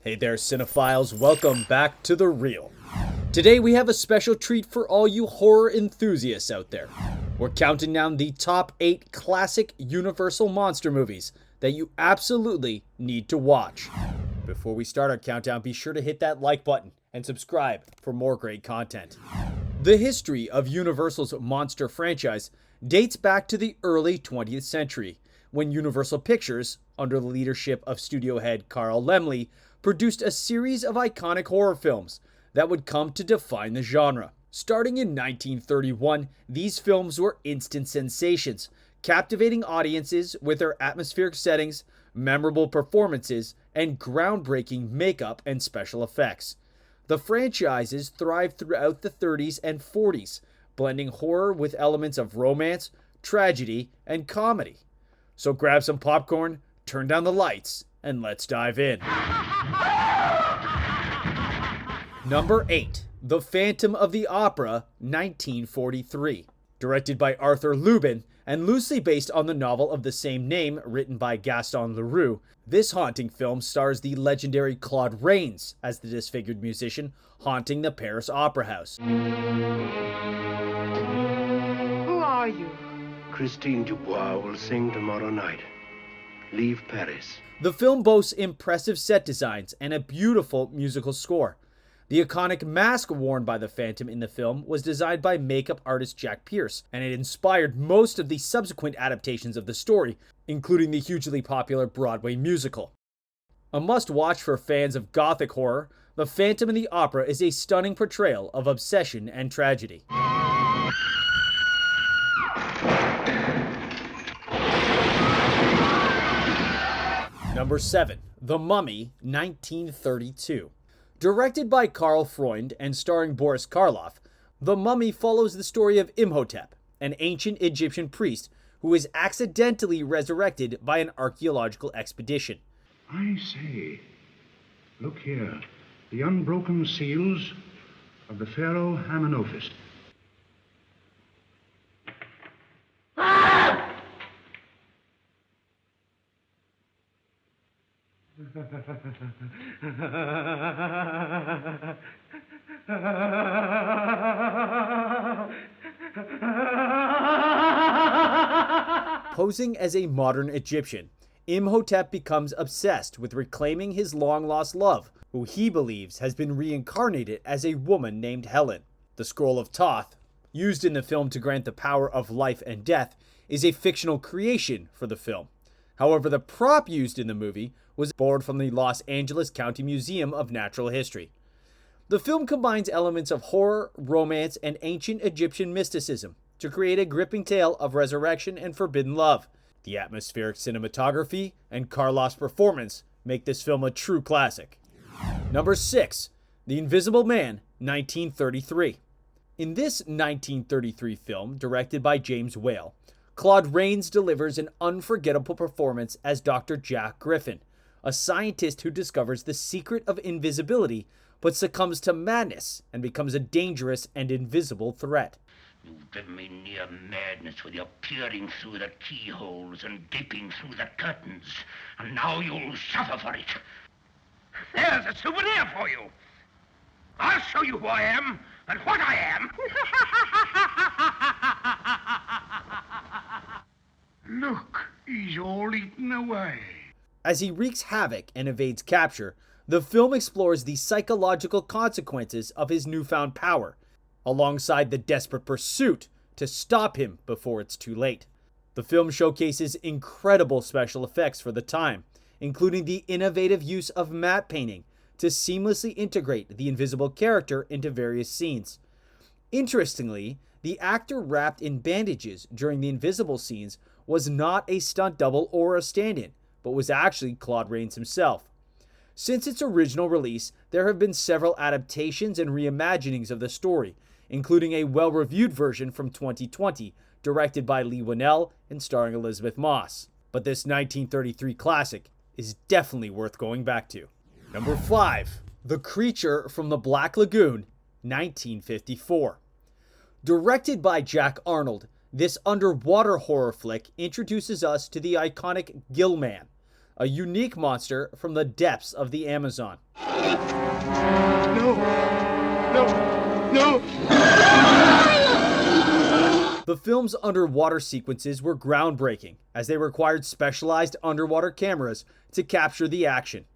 Hey there, cinephiles. Welcome back to The Reel. Today we have a special treat for all you horror enthusiasts out there. We're counting down the top 8 classic Universal monster movies that you absolutely need to watch. Before we start our countdown, be sure to hit that like button and subscribe for more great content. The history of Universal's monster franchise dates back to the early 20th century, when Universal Pictures, under the leadership of studio head Carl Laemmle, produced a series of iconic horror films that would come to define the genre. Starting in 1931, these films were instant sensations, captivating audiences with their atmospheric settings, memorable performances, and groundbreaking makeup and special effects. The franchises thrived throughout the 30s and 40s, blending horror with elements of romance, tragedy, and comedy. So grab some popcorn, turn down the lights, and let's dive in. Number 8. The Phantom of the Opera, 1943. Directed by Arthur Lubin and loosely based on the novel of the same name written by Gaston Leroux, this haunting film stars the legendary Claude Rains as the disfigured musician haunting the Paris Opera House. Who are you? Christine Dubois will sing tomorrow night. Leave Paris. The film boasts impressive set designs and a beautiful musical score. The iconic mask worn by the Phantom in the film was designed by makeup artist Jack Pierce, and it inspired most of the subsequent adaptations of the story, including the hugely popular Broadway musical. A must-watch for fans of gothic horror, The Phantom in the Opera is a stunning portrayal of obsession and tragedy. Number 7. The Mummy, 1932. Directed by Karl Freund and starring Boris Karloff, The Mummy follows the story of Imhotep, an ancient Egyptian priest who is accidentally resurrected by an archaeological expedition. I say, look here, the unbroken seals of the pharaoh Amenophis. Posing as a modern Egyptian, Imhotep becomes obsessed with reclaiming his long-lost love, who he believes has been reincarnated as a woman named Helen. The Scroll of Thoth, used in the film to grant the power of life and death, is a fictional creation for the film. However, the prop used in the movie was borrowed from the Los Angeles County Museum of Natural History. The film combines elements of horror, romance, and ancient Egyptian mysticism to create a gripping tale of resurrection and forbidden love. The atmospheric cinematography and Karloff's performance make this film a true classic. Number 6. The Invisible Man, 1933. In this 1933 film, directed by James Whale, Claude Rains delivers an unforgettable performance as Dr. Jack Griffin, a scientist who discovers the secret of invisibility but succumbs to madness and becomes a dangerous and invisible threat. You've driven me near madness with your peering through the keyholes and gaping through the curtains, and now you'll suffer for it. There's a souvenir for you. I'll show you who I am and what I am. Look, he's all eaten away. As he wreaks havoc and evades capture, the film explores the psychological consequences of his newfound power, alongside the desperate pursuit to stop him before it's too late. The film showcases incredible special effects for the time, including the innovative use of matte painting to seamlessly integrate the invisible character into various scenes. Interestingly, the actor wrapped in bandages during the invisible scenes was not a stunt double or a stand-in, but was actually Claude Rains himself. Since its original release, there have been several adaptations and reimaginings of the story, including a well-reviewed version from 2020, directed by Lee Winnell and starring Elizabeth Moss. But this 1933 classic is definitely worth going back to. Number 5. The Creature from the Black Lagoon, 1954. Directed by Jack Arnold, this underwater horror flick introduces us to the iconic Gill Man, a unique monster from the depths of the Amazon. No! No! No! The film's underwater sequences were groundbreaking, as they required specialized underwater cameras to capture the action.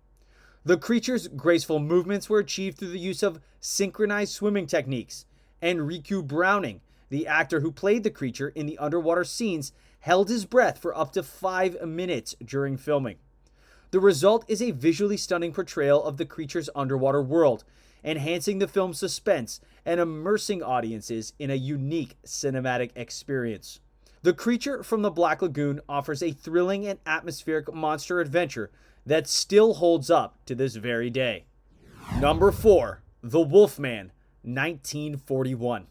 The creature's graceful movements were achieved through the use of synchronized swimming techniques, and Riku Browning, the actor who played the creature in the underwater scenes, held his breath for up to 5 minutes during filming. The result is a visually stunning portrayal of the creature's underwater world, enhancing the film's suspense and immersing audiences in a unique cinematic experience. The Creature from the Black Lagoon offers a thrilling and atmospheric monster adventure that still holds up to this very day. Number 4. The Wolfman, 1941.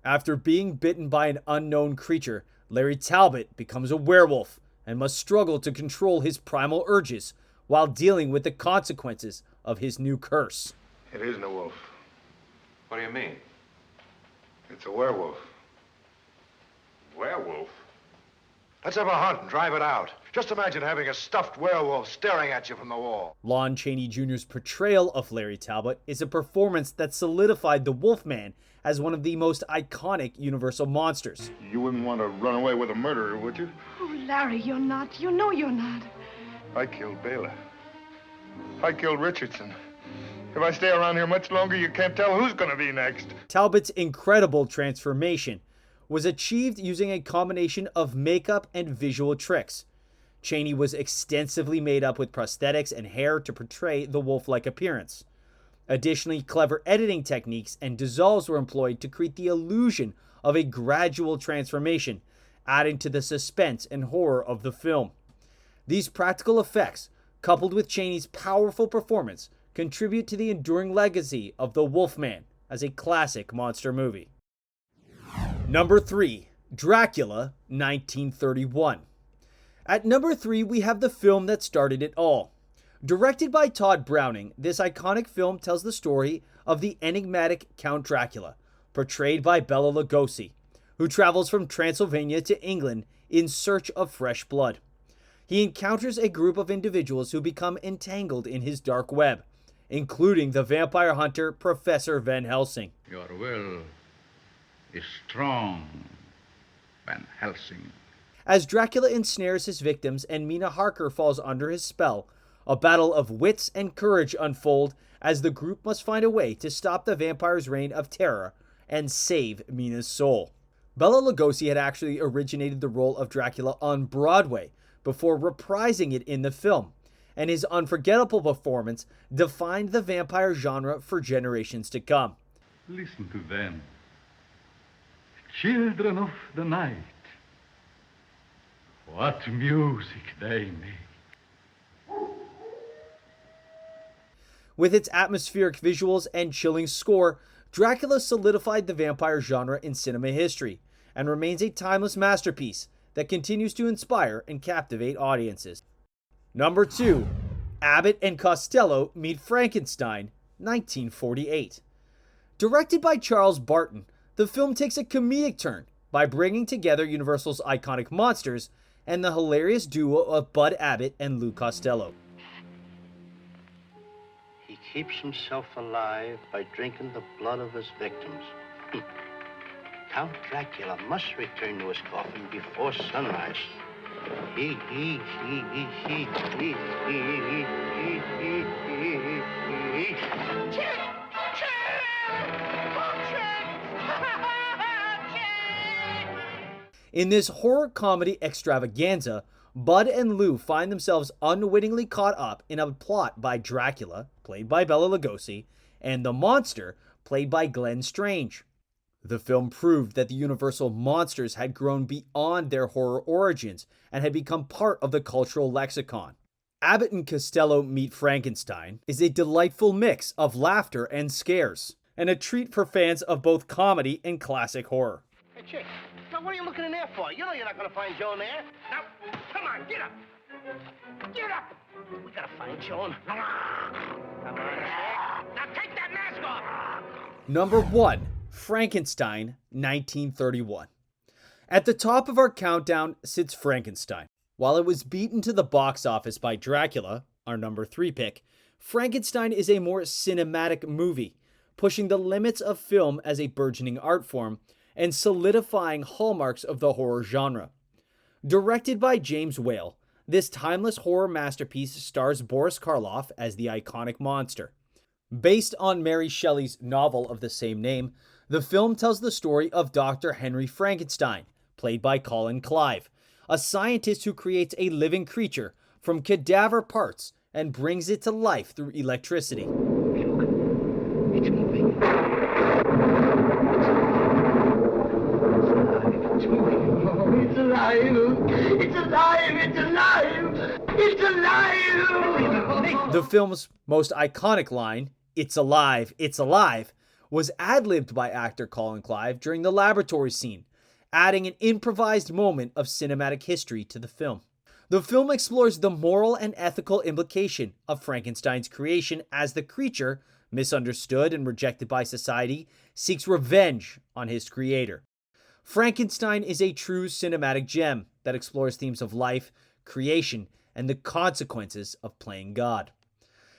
After being bitten by an unknown creature, Larry Talbot becomes a werewolf and must struggle to control his primal urges while dealing with the consequences of his new curse. It isn't a wolf. What do you mean? It's a werewolf. Werewolf? Let's have a hunt and drive it out. Just imagine having a stuffed werewolf staring at you from the wall. Lon Chaney Jr.'s portrayal of Larry Talbot is a performance that solidified the Wolfman as one of the most iconic Universal monsters. You wouldn't want to run away with a murderer, would you? Oh, Larry, you're not. You know you're not. I killed Baylor. I killed Richardson. If I stay around here much longer, you can't tell who's going to be next. Talbot's incredible transformation was achieved using a combination of makeup and visual tricks. Chaney was extensively made up with prosthetics and hair to portray the wolf-like appearance. Additionally, clever editing techniques and dissolves were employed to create the illusion of a gradual transformation, adding to the suspense and horror of the film. These practical effects, coupled with Chaney's powerful performance, contribute to the enduring legacy of The Wolfman as a classic monster movie. Number 3. Dracula, 1931. At number 3, we have the film that started it all. Directed by Todd Browning, this iconic film tells the story of the enigmatic Count Dracula, portrayed by Bela Lugosi, who travels from Transylvania to England in search of fresh blood. He encounters a group of individuals who become entangled in his dark web, including the vampire hunter Professor Van Helsing. Your will is strong, Van Helsing. As Dracula ensnares his victims and Mina Harker falls under his spell, a battle of wits and courage unfold as the group must find a way to stop the vampire's reign of terror and save Mina's soul. Bela Lugosi had actually originated the role of Dracula on Broadway before reprising it in the film, and his unforgettable performance defined the vampire genre for generations to come. Listen to them. Children of the night. What music they make. With its atmospheric visuals and chilling score, Dracula solidified the vampire genre in cinema history and remains a timeless masterpiece that continues to inspire and captivate audiences. Number 2. Abbott and Costello Meet Frankenstein, 1948. Directed by Charles Barton, the film takes a comedic turn by bringing together Universal's iconic monsters and the hilarious duo of Bud Abbott and Lou Costello. He keeps himself alive by drinking the blood of his victims. Count Dracula must return to his coffin before sunrise. In this horror comedy extravaganza, Bud and Lou find themselves unwittingly caught up in a plot by Dracula, played by Bela Lugosi, and the monster, played by Glenn Strange. The film proved that the Universal monsters had grown beyond their horror origins and had become part of the cultural lexicon. Abbott and Costello Meet Frankenstein is a delightful mix of laughter and scares, and a treat for fans of both comedy and classic horror. Hey, Chick, now what are you looking in there for? You know you're not going to find Joe in there. Now, come on, get up. Get up. We got to find Joe. Come on, Now take that mask off. Number 1. Frankenstein, 1931. At the top of our countdown sits Frankenstein. While it was beaten to the box office by Dracula, our number 3 pick, Frankenstein is a more cinematic movie, pushing the limits of film as a burgeoning art form and solidifying hallmarks of the horror genre. Directed by James Whale, this timeless horror masterpiece stars Boris Karloff as the iconic monster. Based on Mary Shelley's novel of the same name, the film tells the story of Dr. Henry Frankenstein, played by Colin Clive, a scientist who creates a living creature from cadaver parts and brings it to life through electricity. It's moving. It's moving. Oh, it's alive. It's alive. It's alive. It's alive. The film's most iconic line, "It's alive, it's alive," was ad-libbed by actor Colin Clive during the laboratory scene, adding an improvised moment of cinematic history to the film. The film explores the moral and ethical implication of Frankenstein's creation as the creature, misunderstood and rejected by society, seeks revenge on his creator. Frankenstein is a true cinematic gem that explores themes of life, creation, and the consequences of playing God.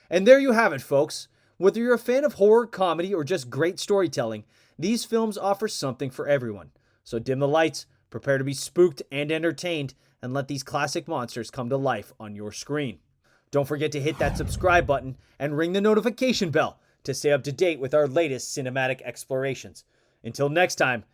And there you have it, folks. Whether you're a fan of horror, comedy, or just great storytelling, these films offer something for everyone. So dim the lights, prepare to be spooked and entertained, and let these classic monsters come to life on your screen. Don't forget to hit that subscribe button and ring the notification bell to stay up to date with our latest cinematic explorations. Until next time,